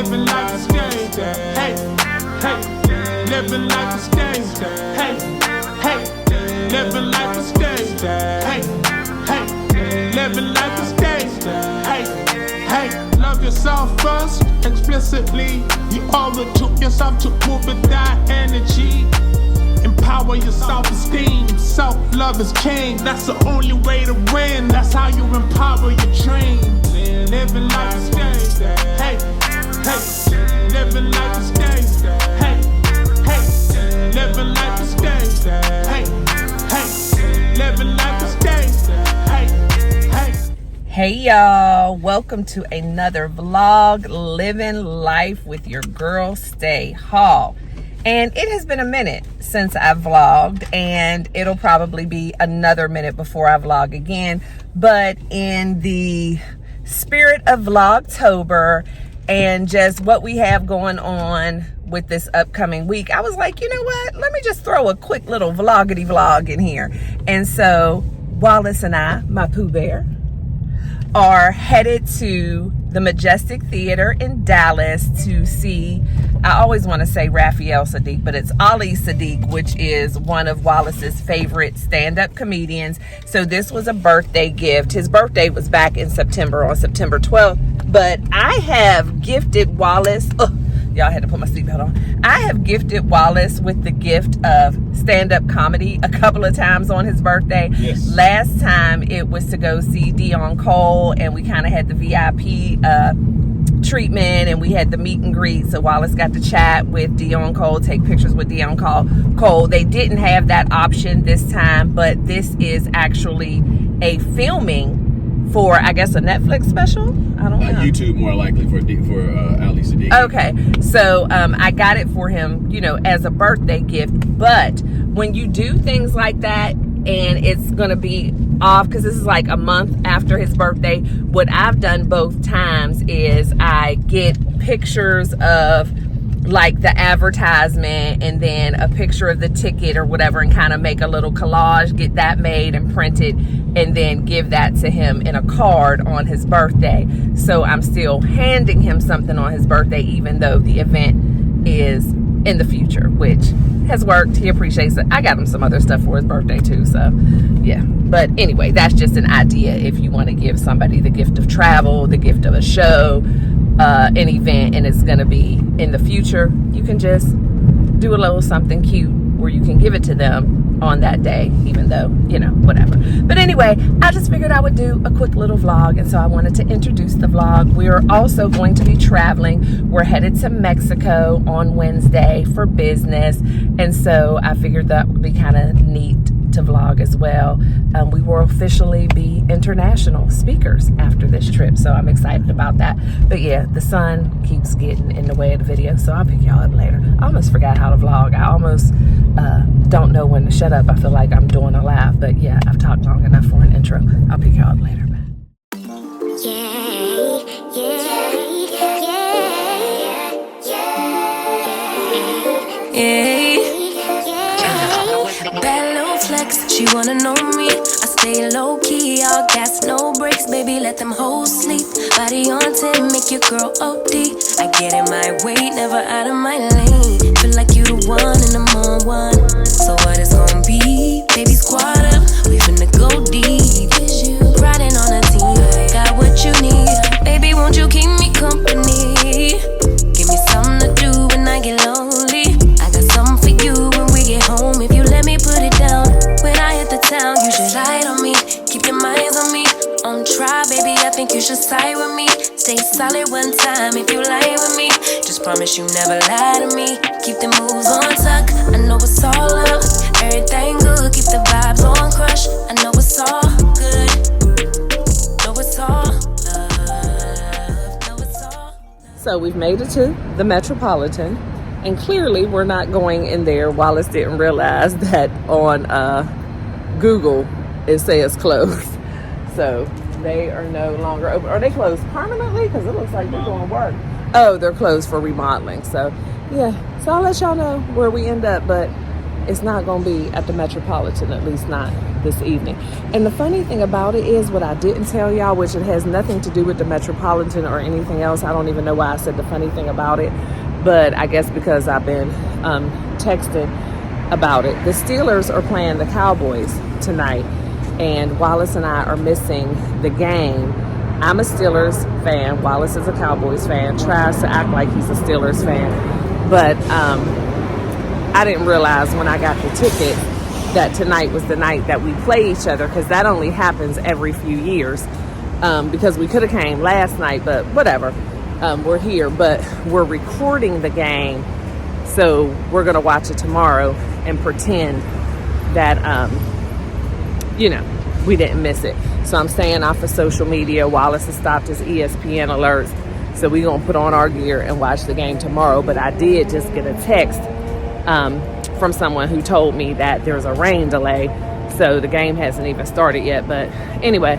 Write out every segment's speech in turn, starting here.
living like a stage. Hey, hey, living like a stage. Hey, hey, living like a stage. Hey, hey, living like a stage. Hey, hey, love yourself first, explicitly. You owe it to yourself to move with that energy. Empower your self-esteem. Self-love is king. That's the only way to win. That's how you empower your dreams. Living like a stage. Hey, hey. Living like a stage. Hey, hey. Living like a stage. Hey, hey. Living like a stage. Hey, hey. Hey y'all, welcome to another vlog, Living Life with your girl Stae Hall. And it has been a minute since I vlogged, and it'll probably be another minute before I vlog again. But in the spirit of Vlogtober and just what we have going on with this upcoming week, I was like, you know what? Let me just throw a quick little vloggity vlog in here. And so Wallace and I, my Pooh Bear, are headed to the Majestic Theater in Dallas to see, I always want to say Raphael Sadiq, but it's Ali Sadiq, which is one of Wallace's favorite stand-up comedians. So this was a birthday gift. His birthday was back in September, on September 12th. But I have gifted Wallace, y'all had to put my seatbelt on. I have gifted Wallace with the gift of stand-up comedy a couple of times on his birthday. Yes. Last time it was to go see Dion Cole, and we kind of had the VIP treatment, and we had the meet and greet. So Wallace got to chat with Dion Cole, take pictures with Dion Cole. They didn't have that option this time, but this is actually a filming for, I guess, a Netflix special. I don't know. YouTube, more likely, for Ali Sadiq. Okay, so I got it for him, you know, as a birthday gift. But when you do things like that, and it's gonna be off because this is like a month after his birthday, what I've done both times is I get pictures of like the advertisement and then a picture of the ticket or whatever, and kind of make a little collage, get that made and printed, and then give that to him in a card on his birthday. So I'm still handing him something on his birthday, even though the event is in the future, which has worked. He appreciates it. I got him some other stuff for his birthday too, so yeah. But anyway, that's just an idea. If you want to give somebody the gift of travel, the gift of a show, an event, and it's going to be in the future, you can just do a little something cute where you can give it to them on that day, even though, you know, whatever. But anyway, I just figured I would do a quick little vlog, and so I wanted to introduce the vlog. We're also going to be traveling. We're headed to Mexico on Wednesday for business, and so I figured that would be kind of neat to vlog as well. We will officially be international speakers after this trip, so I'm excited about that. But yeah, the sun keeps getting in the way of the video, so I'll pick y'all up later. I almost forgot how to vlog. I almost don't know when to shut up. I feel like I'm doing a live, but yeah, I've talked long enough for an intro. I'll pick y'all up later. Bad little flex, she wanna know me. I stay low key, all gas, no brakes. Baby, let them hoes sleep. Body on 10, make your girl OD. I get in my way, never out of my lane. Feel like you the one and I'm on one. So what it's gonna be? Baby, squad up, we finna go deep. Riding on a team, got what you need. Baby, won't you keep me company? Give me something to do when I get lonely. I got something for you when we get home. If you let me put it down, when I hit the town, you should slide on me. Keep your minds on me. On try, baby, I think you should side with me. Stay solid one time if you lie with me. Just promise you never lie to me. Keep the moves on tuck. I know it's all love. Everything good. Keep the vibes on crush. I know it's all good. Know it's all love. Know it's all. So we've made it to the Metropolitan, and clearly we're not going in there. Wallace didn't realize that on Google it says closed. So they are no longer open. Are they closed permanently? Because it looks like they're doing work. Oh, they're closed for remodeling. So yeah, so I'll let y'all know where we end up. But it's not going to be at the Metropolitan, at least not this evening. And the funny thing about it is what I didn't tell y'all, which it has nothing to do with the Metropolitan or anything else. I don't even know why I said the funny thing about it, but I guess because I've been texting about it. The Steelers are playing the Cowboys tonight, and Wallace and I are missing the game. I'm a Steelers fan. Wallace is a Cowboys fan. Tries to act like he's a Steelers fan, but I didn't realize when I got the ticket that tonight was the night that we play each other, because that only happens every few years. Because we could have came last night, but whatever. We're here, but we're recording the game, so we're gonna watch it tomorrow and pretend that we didn't miss it. So I'm staying off of social media. Wallace has stopped his ESPN alerts, so we're gonna put on our gear and watch the game tomorrow. But I did just get a text from someone who told me that there's a rain delay, so the game hasn't even started yet. But anyway,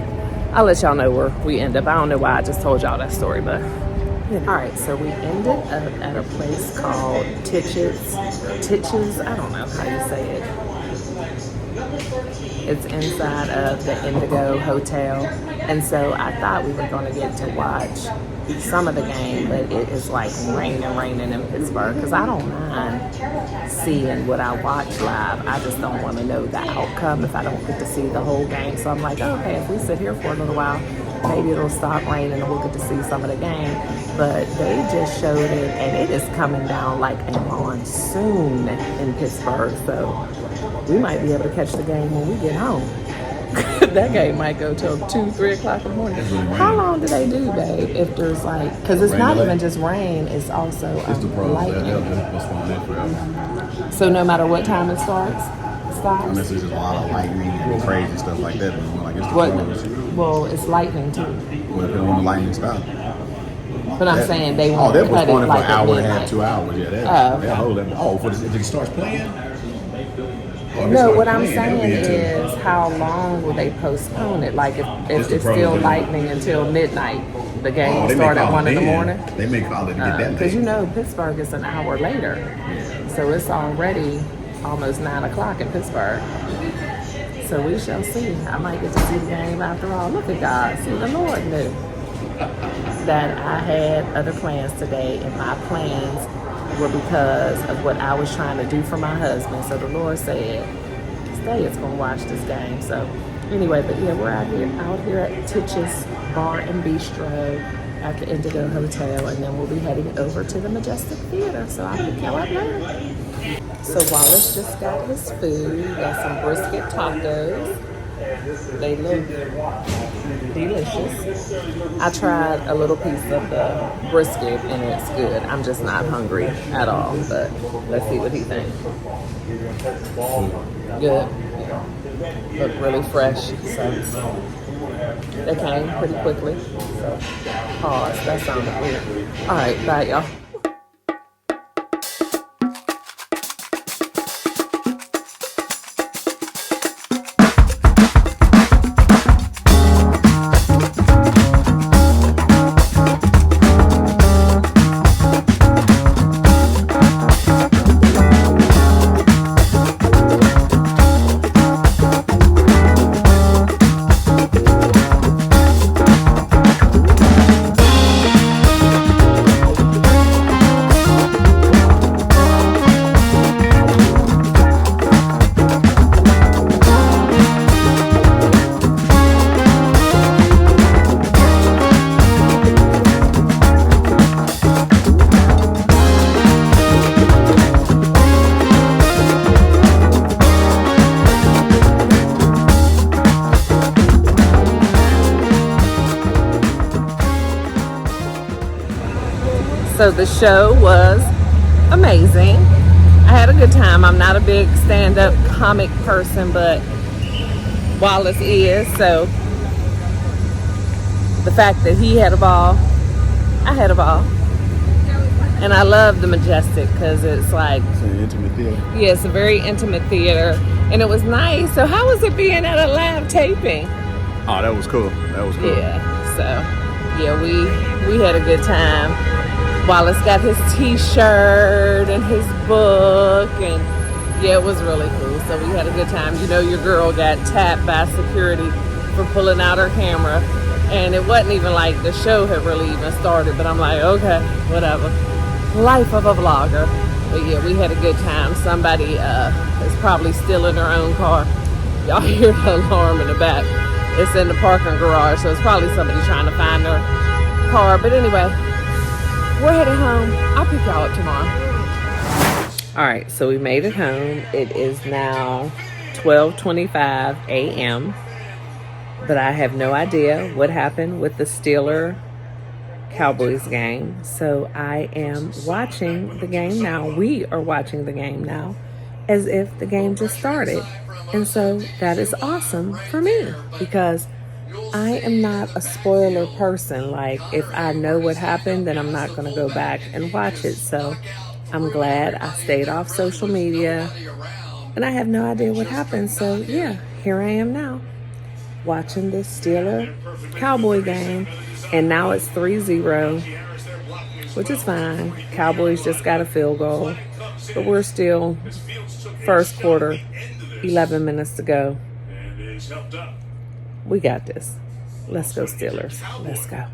I'll let y'all know where we end up. I don't know why I just told y'all that story, but all right, so we ended up at a place called Titches, I don't know how you say it. It's inside of the Indigo Hotel, and so I thought we were going to get to watch some of the game, but it is like raining in Pittsburgh, because I don't mind seeing what I watch live. I just don't want to know the outcome if I don't get to see the whole game. So I'm like, okay, if we sit here for a little while, maybe it'll stop raining and we'll get to see some of the game. But they just showed it, and it is coming down like a monsoon in Pittsburgh, so we might be able to catch the game when we get home. That game might go till 2, 3 o'clock in the morning. How long do they do, babe? If there's like, because it's not even just rain, it's also lightning. So no matter what time it stops? Unless there's just a lot of lightning and crazy stuff like that. But it's the pros. Well, it's lightning too. Well, if when the lightning stops. But I'm saying they won't they're cut it postponing like for an hour and a midnight. half, 2 hours. Yeah, they'll hold that. If it starts playing? No, what I'm saying is, how long will they postpone it? Like, if it's still lightning until midnight, the game will start at 1 in the morning? They may call it to get that because Pittsburgh is an hour later. So it's already almost 9 o'clock in Pittsburgh. So we shall see. I might get to see the game after all. Look at God. See, the Lord knew that I had other plans today, and my plans were because of what I was trying to do for my husband. So the Lord said, Stae is going to watch this game. So anyway, but yeah, we're out here at Titches Bar and Bistro at the Indigo Hotel, and then we'll be heading over to the Majestic Theater. So I'll pick y'all up later. So Wallace just got his food. Got some brisket tacos. They look delicious. I tried a little piece of the brisket and it's good. I'm just not hungry at all, but let's see what he thinks. Good. Look really fresh. So they came pretty quickly. So pause. That sounded weird. All right, bye y'all. So the show was amazing. I had a good time. I'm not a big stand-up comic person, but Wallace is. So the fact that he had a ball, I had a ball. And I love the Majestic because it's like... It's an intimate theater. Yeah, it's a very intimate theater. And it was nice. So how was it being at a live taping? Oh, that was cool. Yeah, so yeah, we had a good time. Wallace got his t-shirt and his book, and Yeah, it was really cool. So we had a good time. You know, your girl got tapped by security for pulling out her camera. And it wasn't even like the show had really even started. But I'm like, okay, whatever. Life of a vlogger. But yeah, we had a good time. Somebody is probably still in their own car. Y'all hear the alarm in the back. It's in the parking garage. So it's probably somebody trying to find their car. But anyway, we're headed home. I'll pick y'all up tomorrow. All right, so we made it home. It is now 12:25 a.m. But I have no idea what happened with the Steeler Cowboys game. So I am watching the game now. We are watching the game now as if the game just started. And so that is awesome for me because I am not a spoiler person. Like, if I know what happened, then I'm not going to go back and watch it. So I'm glad I stayed off social media and I have no idea what happened. So yeah, here I am now watching this Steeler Cowboy game. And now it's 3-0, which is fine. Cowboys just got a field goal, but we're still first quarter, 11 minutes to go. We got this. Let's go Steelers. Let's go.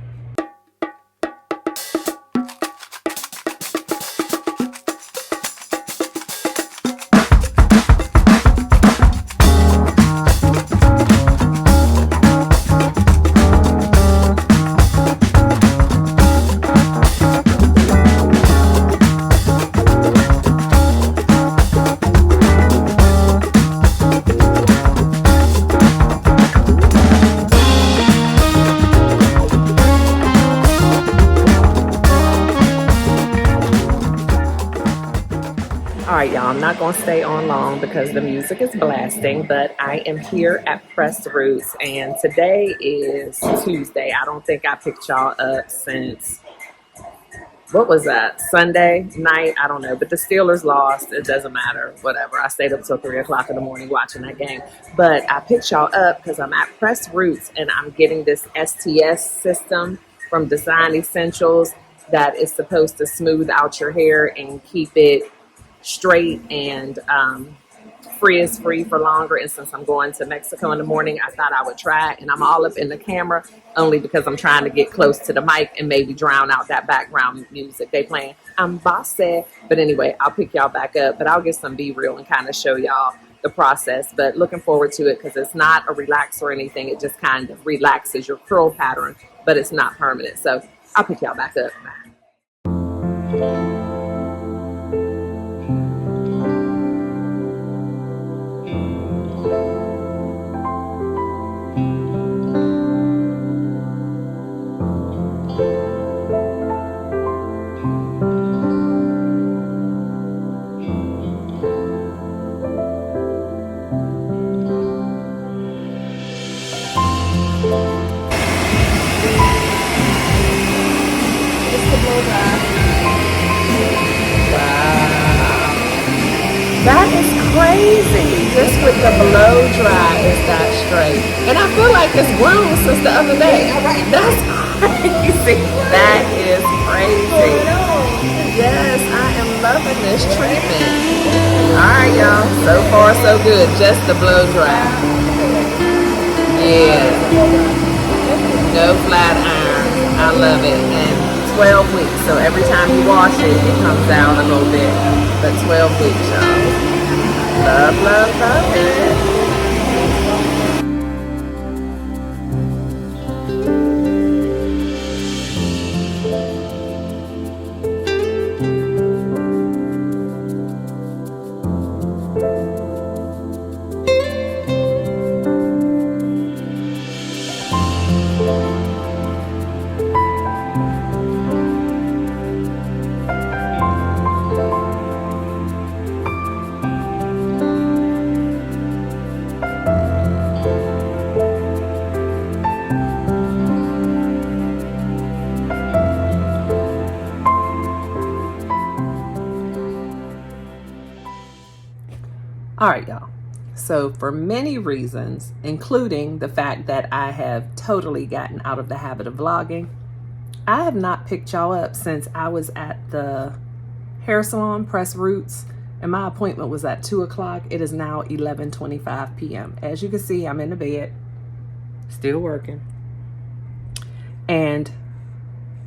All right, y'all, I'm not going to stay on long because the music is blasting, but I am here at Press Roots, and today is Tuesday. I don't think I picked y'all up since, what was that, Sunday night? I don't know, but the Steelers lost. It doesn't matter, whatever. I stayed up till 3 o'clock in the morning watching that game, but I picked y'all up because I'm at Press Roots, and I'm getting this STS system from Design Essentials that is supposed to smooth out your hair and keep it straight and frizz-free for longer. And since I'm going to Mexico in the morning, I thought I would try it. And I'm all up in the camera only because I'm trying to get close to the mic and maybe drown out that background music they playing. I'm bossy. But anyway, I'll pick y'all back up, but I'll get some B-reel and kind of show y'all the process. But looking forward to it because it's not a relax or anything. It just kind of relaxes your curl pattern, but it's not permanent. So I'll pick y'all back up. That is crazy. Just with the blow dry, it's that straight. And I feel like it's grown since the other day. That's crazy. That is crazy. Yes, I am loving this treatment. Alright, y'all. So far, so good. Just the blow dry. Yeah. No flat iron. I love it. And 12 weeks. So every time you wash it, it comes out a little bit. But 12 weeks, y'all. Love, love, love it. All right, y'all. So for many reasons, including the fact that I have totally gotten out of the habit of vlogging, I have not picked y'all up since I was at the hair salon, Press Roots, and my appointment was at 2 o'clock. It is now 11:25 p.m. As you can see, I'm in the bed, still working. And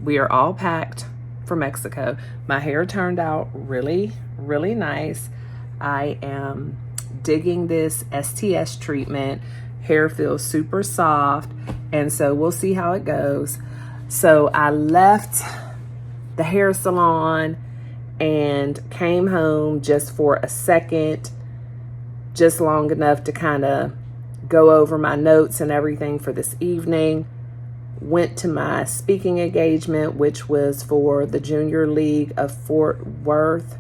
we are all packed for Mexico. My hair turned out really, really nice. I am digging this STS treatment. Hair feels super soft, and so we'll see how it goes. So I left the hair salon and came home just for a second, just long enough to kind of go over my notes and everything for this evening. Went to my speaking engagement, which was for the Junior League of Fort Worth,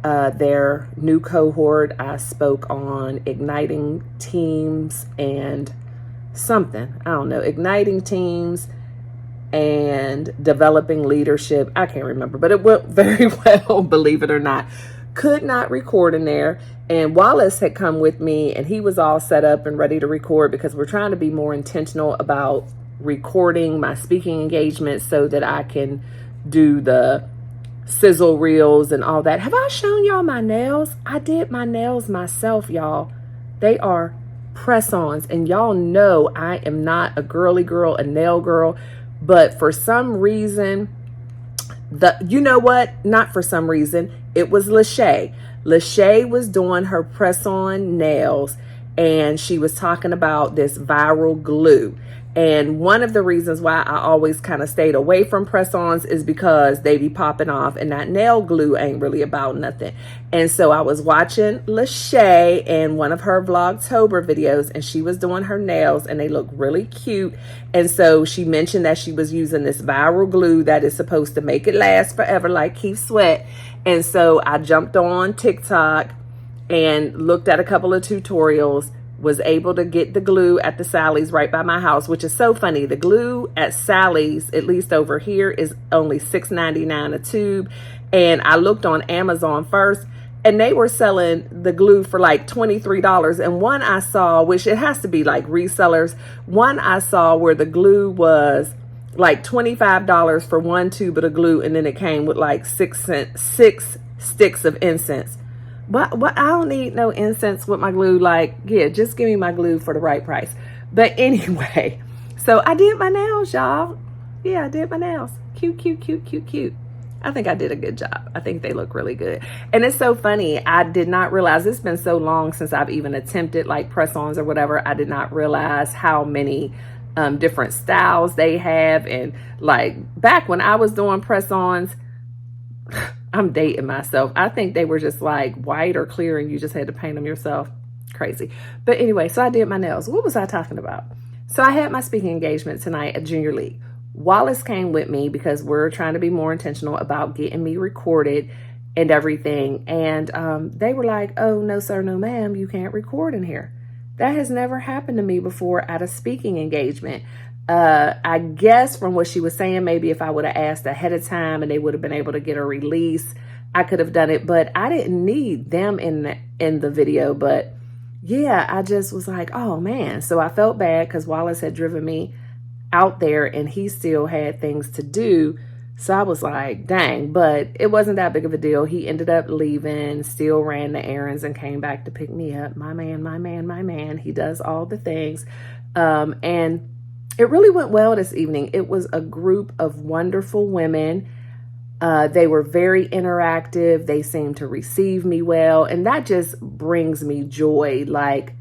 their new cohort. I spoke on igniting teams and something, I don't know, igniting teams and developing leadership. I can't remember, but it went very well, believe it or not. Could not record in there. And Wallace had come with me, and he was all set up and ready to record, because we're trying to be more intentional about recording my speaking engagements so that I can do the sizzle reels and all that. Have I shown y'all my nails? I did my nails myself, y'all. They are press-ons, and y'all know I am not a girly girl, a nail girl, but for some reason, you know what? Not for some reason. It was Lachey. Lachey was doing her press-on nails, and she was talking about this viral glue. And one of the reasons why I always kind of stayed away from press-ons is because they be popping off, and that nail glue ain't really about nothing. And so I was watching Lachey and one of her Vlogtober videos, and she was doing her nails, and they look really cute. And so she mentioned that she was using this viral glue that is supposed to make it last forever, like Keith Sweat. And so I jumped on TikTok and looked at a couple of tutorials, was able to get the glue at the Sally's right by my house, which is so funny. The glue at Sally's, at least over here, is only $6.99 a tube. And I looked on Amazon first, and they were selling the glue for like $23. And one I saw, which it has to be like resellers, one I saw where the glue was like $25 for one tube of the glue, and then it came with like six sticks of incense. But I don't need no incense with my glue. Like, yeah, just give me my glue for the right price. But anyway, so I did my nails, y'all. Yeah, I did my nails. Cute, cute, cute, cute, cute. I think I did a good job. I think they look really good. And it's so funny. I did not realize, it's been so long since I've even attempted like press-ons or whatever. I did not realize how many different styles they have. And like back when I was doing press-ons, I'm dating myself. I think they were just like white or clear, and you just had to paint them yourself. Crazy. But anyway, so I did my nails. What was I talking about? So I had my speaking engagement tonight at Junior League. Wallace came with me because we're trying to be more intentional about getting me recorded and everything. And they were like, oh, no, sir, no, ma'am, you can't record in here. That has never happened to me before at a speaking engagement. I guess from what she was saying, maybe if I would have asked ahead of time and they would have been able to get a release, I could have done it. But I didn't need them in the video. But yeah, I just was like, oh man. So I felt bad because Wallace had driven me out there and he still had things to do. So I was like, dang, but it wasn't that big of a deal. He ended up leaving, still ran the errands, and came back to pick me up. My man, my man, my man. He does all the things. And it really went well this evening. It was a group of wonderful women. They were very interactive. They seemed to receive me well. And that just brings me joy. Like,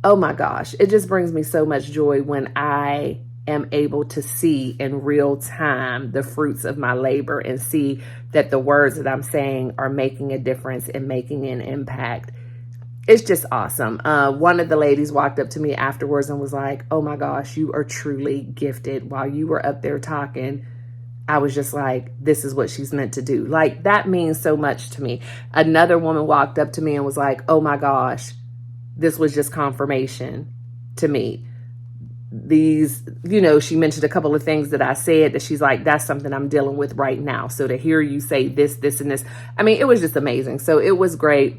oh my gosh, it just brings me so much joy when I am able to see in real time the fruits of my labor and see that the words that I'm saying are making a difference and making an impact. It's just awesome. One of the ladies walked up to me afterwards and was like, oh my gosh, you are truly gifted. While you were up there talking, I was just like, this is what she's meant to do. Like, that means so much to me. Another woman walked up to me and was like, oh my gosh, this was just confirmation to me. These, you know, she mentioned a couple of things that I said that she's like, that's something I'm dealing with right now. So to hear you say this, this, and this, I mean, it was just amazing. So it was great.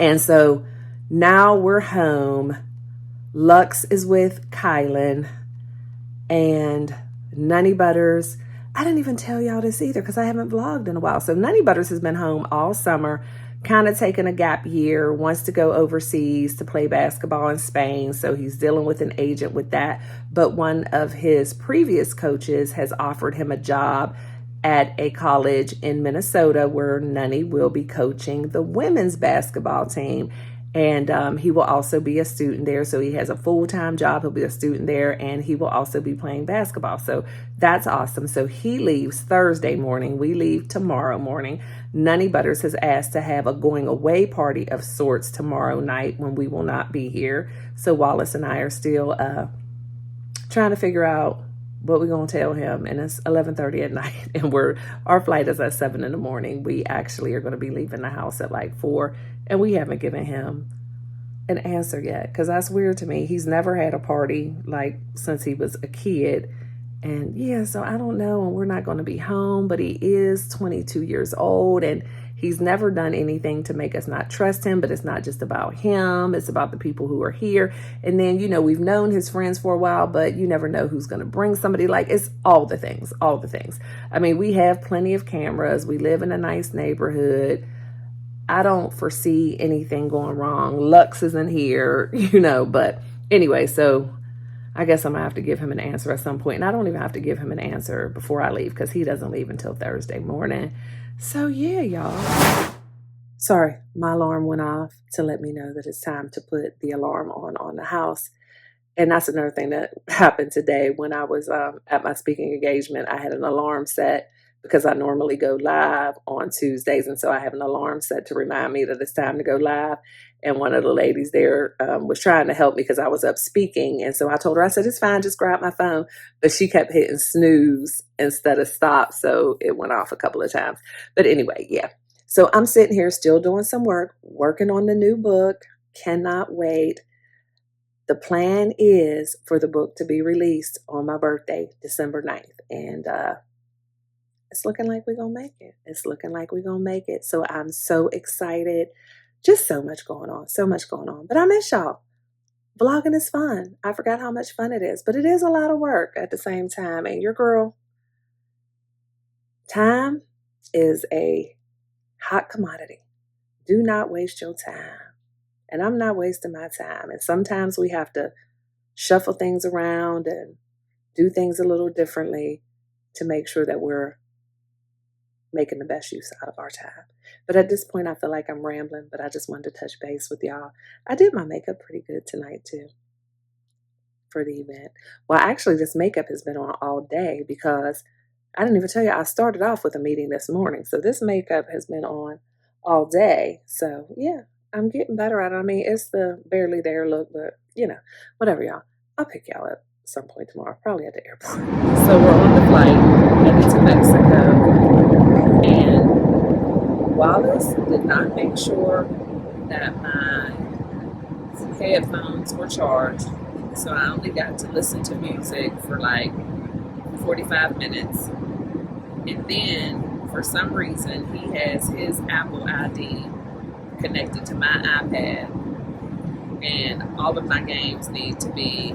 And so now we're home. Lux is with Kylan and Nunny Butters. I didn't even tell y'all this either because I haven't vlogged in a while. So Nutty Butters has been home all summer, kind of taking a gap year, wants to go overseas to play basketball in Spain. So he's dealing with an agent with that. But one of his previous coaches has offered him a job at a college in Minnesota where Nunny will be coaching the women's basketball team. And he will also be a student there. So he has a full-time job. He'll be a student there, and he will also be playing basketball. So that's awesome. So he leaves Thursday morning. We leave tomorrow morning. Nunny Butters has asked to have a going away party of sorts tomorrow night when we will not be here. So Wallace and I are still trying to figure out what we're going to tell him. And it's 11:30 at night, and our flight is at 7 in the morning. We actually are going to be leaving the house at like 4, and we haven't given him an answer yet, because that's weird to me. He's never had a party like since he was a kid. And yeah, so I don't know, and we're not going to be home, but he is 22 years old, and he's never done anything to make us not trust him. But it's not just about him, it's about the people who are here. And then, you know, we've known his friends for a while, but you never know who's going to bring somebody. Like, it's all the things. I mean, we have plenty of cameras, we live in a nice neighborhood. I don't foresee anything going wrong. Lux isn't here, you know, but anyway, so I guess I'm gonna have to give him an answer at some point. And I don't even have to give him an answer before I leave because he doesn't leave until Thursday morning. So yeah, y'all. Sorry, my alarm went off to let me know that it's time to put the alarm on the house. And that's another thing that happened today when I was at my speaking engagement. I had an alarm set because I normally go live on Tuesdays. And so I have an alarm set to remind me that it's time to go live. And one of the ladies there was trying to help me because I was up speaking. And so I told her, I said, it's fine, just grab my phone. But she kept hitting snooze instead of stop. So it went off a couple of times. But anyway, yeah. So I'm sitting here still doing some work, working on the new book. Cannot wait. The plan is for the book to be released on my birthday, December 9th. And it's looking like we're going to make it. It's looking like we're going to make it. So I'm so excited. Just so much going on. But I miss y'all. Vlogging is fun. I forgot how much fun it is. But it is a lot of work at the same time. And your girl, time is a hot commodity. Do not waste your time. And I'm not wasting my time. And sometimes we have to shuffle things around and do things a little differently to make sure that we're making the best use out of our time. But at this point, I feel like I'm rambling, but I just wanted to touch base with y'all. I did my makeup pretty good tonight too for the event. Well, actually, this makeup has been on all day because I didn't even tell you, I started off with a meeting this morning. So this makeup has been on all day. So yeah, I'm getting better at it. I mean, it's the barely there look, but you know, whatever, y'all. I'll pick y'all up some point tomorrow, probably at the airport. So we're on the flight headed to Mexico, and Wallace did not make sure that my headphones were charged, so I only got to listen to music for like 45 minutes, and then for some reason he has his Apple ID connected to my iPad, and all of my games need to be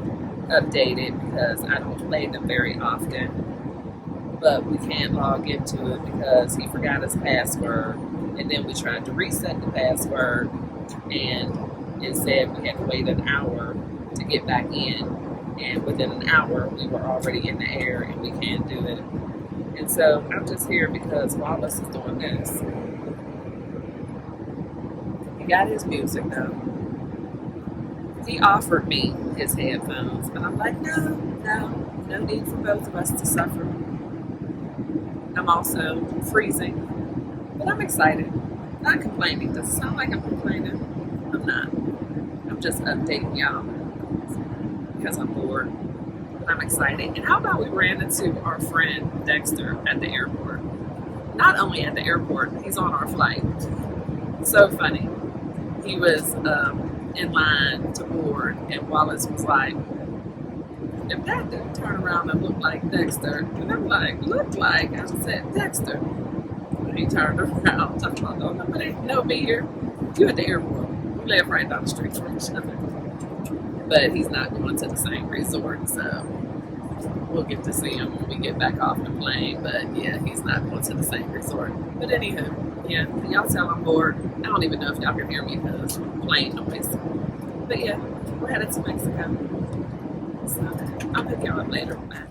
updated because I don't play them very often, but we can't log into it because he forgot his password. And then we tried to reset the password, and it said we had to wait an hour to get back in, and within an hour we were already in the air and we can't do it. And so I'm just here because Wallace is doing this. He got his music though. He offered me his headphones, but I'm like, no need for both of us to suffer. I'm also freezing, but I'm excited. Not complaining. Does it sound like I'm complaining? I'm not. I'm just updating y'all because I'm bored, but I'm excited. And how about we ran into our friend Dexter at the airport? Not only at the airport, he's on our flight. So funny. He was in line to board, and Wallace was like, if that didn't turn around and look like Dexter, and I'm like, look like? I said, Dexter. And he turned around, talking about, oh, no, be here. You at the airport. We live right down the street from each other. But he's not going to the same resort, so we'll get to see him when we get back off the plane. But yeah, he's not going to the same resort. But anywho, yeah, y'all tell I'm bored. I don't even know if y'all can hear me because plane noise. But yeah, we're headed to Mexico. So I'll pick y'all up later. Bye.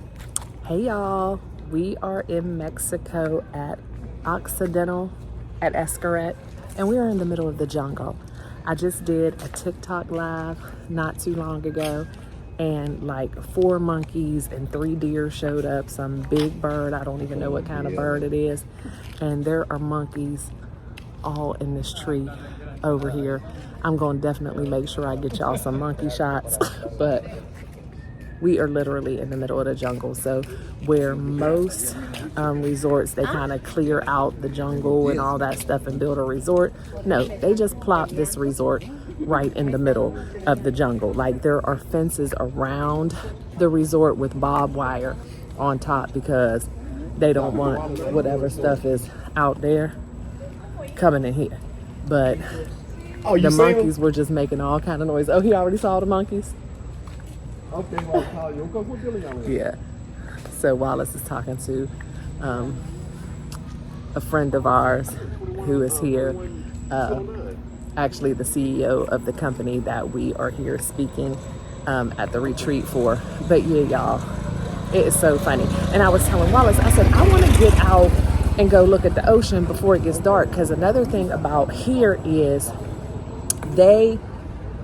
Hey y'all, we are in Mexico at Occidental at Escaret, and we are in the middle of the jungle. I just did a TikTok live not too long ago, and like 4 monkeys and 3 deer showed up, some big bird, I don't even know what kind of bird it is, and there are monkeys all in this tree over here. I'm going to definitely make sure I get y'all some monkey shots, but we are literally in the middle of the jungle. So where most resorts, they kind of clear out the jungle and all that stuff and build a resort. No, they just plop this resort right in the middle of the jungle. Like there are fences around the resort with barbed wire on top because they don't want whatever stuff is out there coming in here. But the monkeys were just making all kind of noise. Oh, he already saw the monkeys? Okay, well, I'll call you. Yeah. So Wallace is talking to a friend of ours who is here, actually the CEO of the company that we are here speaking at the retreat for. But yeah, y'all, it is so funny. And I was telling Wallace, I said, I want to get out and go look at the ocean before it gets dark, because another thing about here is they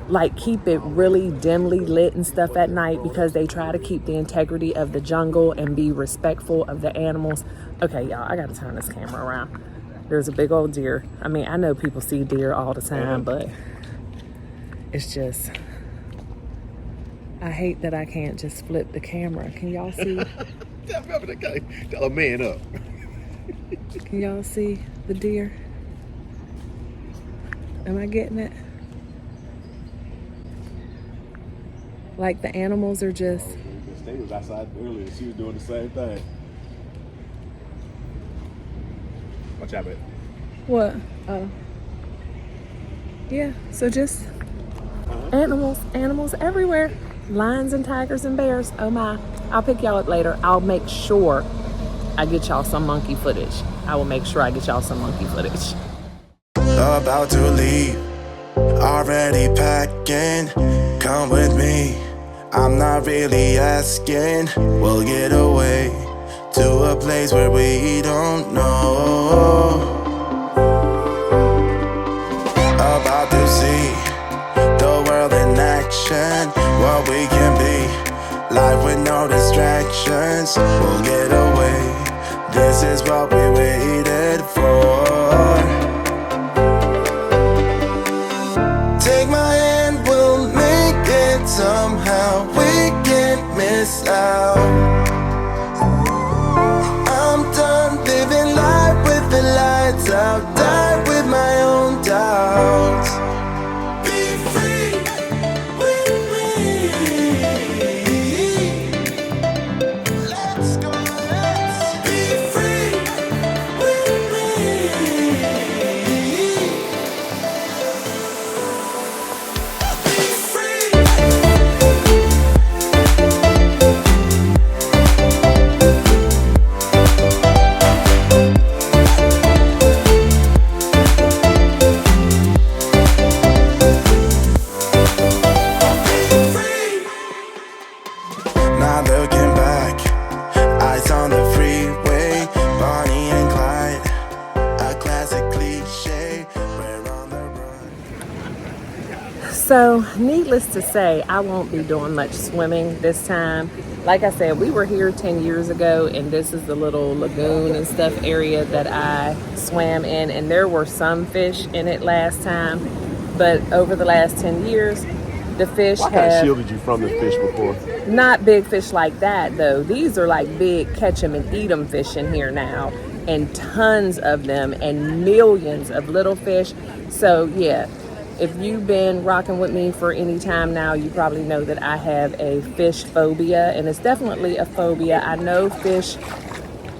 like keep it really dimly lit and stuff at night because they try to keep the integrity of the jungle and be respectful of the animals. Okay, y'all, I gotta turn this camera around. There's a big old deer. I mean, I know people see deer all the time, but it's just, I hate that I can't just flip the camera. Can y'all see? Tell a man up. Can y'all see the deer? Am I getting it? Like the animals are just... Stae was outside earlier. She was doing the same thing. Watch out, babe. What? Oh. Yeah, so just animals everywhere. Lions and tigers and bears. Oh my. I'll pick y'all up later. I'll make sure I get y'all some monkey footage. I will make sure I get y'all some monkey footage. About to leave, already packing. Come with me, I'm not really asking. We'll get away to a place where we don't know. About to see the world in action, what we can be, life with no distractions. We'll get away, this is what we waited for. Take my hand, we'll make it somehow. We can't miss out. I'm done living life with the lights out. Die with my own doubts. Be free with me. Let's go, let's be free with me. Now looking back, eyes on the freeway, Bonnie and Clyde, a classic cliche, we're on the run. So, needless to say, I won't be doing much swimming this time. Like I said, we were here 10 years ago, and this is the little lagoon and stuff area that I swam in, and there were some fish in it last time, but over the last 10 years, the fish Why kind of have... shielded you from the fish before? Not big fish like that, though. These are like big catch 'em and eat 'em fish in here now, and tons of them, and millions of little fish. So yeah, if you've been rocking with me for any time now, you probably know that I have a fish phobia, and it's definitely a phobia. I know fish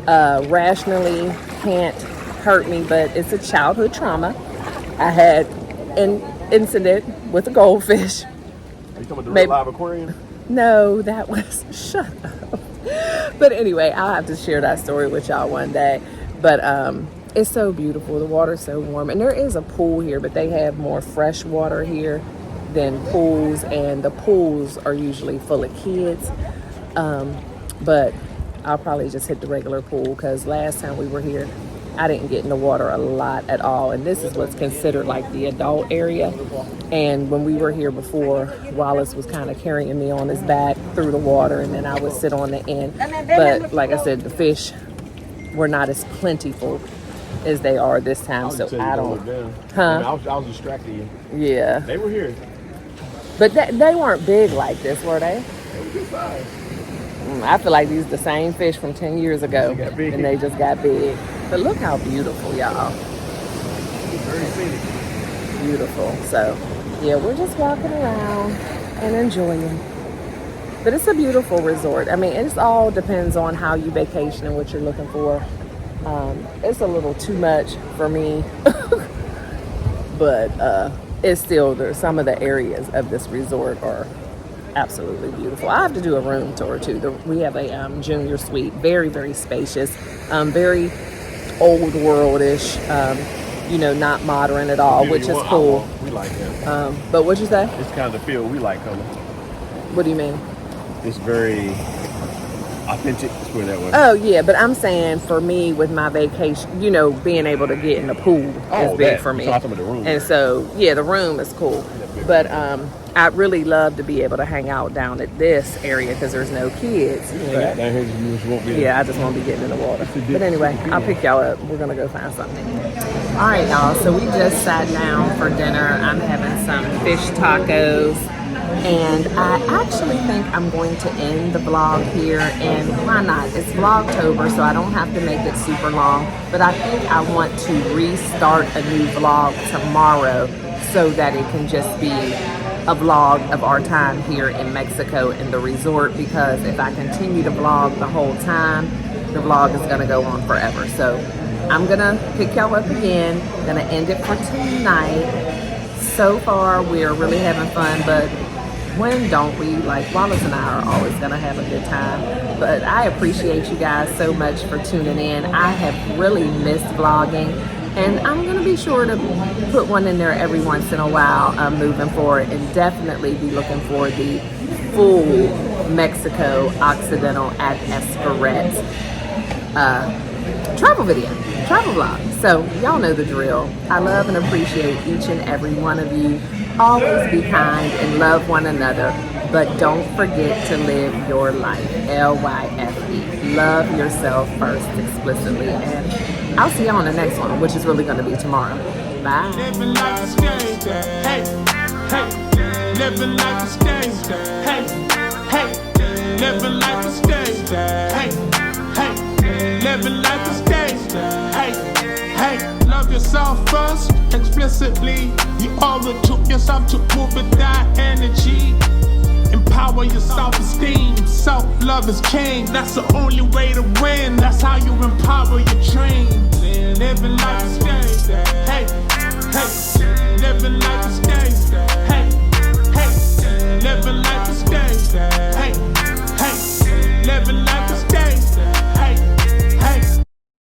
rationally can't hurt me, but it's a childhood trauma. I had an incident with a goldfish. Are you talking about the live aquarium? No, that was, shut up. But anyway, I'll have to share that story with y'all one day. But it's so beautiful. The water's so warm. And there is a pool here, but they have more fresh water here than pools. And the pools are usually full of kids. But I'll probably just hit the regular pool because last time we were here, I didn't get in the water a lot at all. And this is what's considered like the adult area. And when we were here before, Wallace was kind of carrying me on his back through the water, and then I would sit on the end. But like I said, the fish were not as plentiful as they are this time. So I don't. I was distracted. Yeah. They were here. But they weren't big like this, were they? They were good size. I feel like these are the same fish from 10 years ago, and they just got big. But look how beautiful, y'all. Very scenic. Beautiful. So, yeah, we're just walking around and enjoying. But it's a beautiful resort. I mean, it all depends on how you vacation and what you're looking for. It's a little too much for me, but it's still there. Some of the areas of this resort are absolutely beautiful. I have to do a room tour too. We have a junior suite, very, very spacious, very old worldish, not modern at all, which is cool. We like that. But what'd you say? It's kind of the feel we like, color. What do you mean? It's very authentic, let's put it that way. Oh yeah, but I'm saying for me with my vacation, being able to get in the pool is big for me. So I'm talking about the room. And so the room is cool. But I'd really love to be able to hang out down at this area because there's no kids. Down here, you just won't be. Yeah, I just won't be getting in the water. But anyway, I'll pick y'all up. We're gonna go find something. All right, y'all. So we just sat down for dinner. I'm having some fish tacos. And I actually think I'm going to end the vlog here, and why not? It's Vlogtober, so I don't have to make it super long, but I think I want to restart a new vlog tomorrow so that it can just be a vlog of our time here in Mexico in the resort, because if I continue to vlog the whole time, the vlog is going to go on forever. So I'm going to pick y'all up again, going to end it for tonight. So far, we're really having fun, but when don't we? Like, Wallace and I are always going to have a good time. But I appreciate you guys so much for tuning in. I have really missed vlogging, and I'm going to be sure to put one in there every once in a while moving forward, and definitely be looking for the full Mexico Occidental at Esperet travel vlog. So y'all know the drill. I love and appreciate each and every one of you. Always be kind and love one another, but don't forget to live your life. LYFE. Love yourself first, explicitly. And I'll see you on the next one, which is really going to be tomorrow. Bye. Living life is stage. Hey, hey. Living life is stage. Hey, hey. Living life is stage. Hey, hey. Living life is stage. Hey, hey. Love yourself first, explicitly. You owe it to yourself to move with that energy. Empower your self-esteem. Self-love is king. That's the only way to win. That's how you empower your dream. Living life is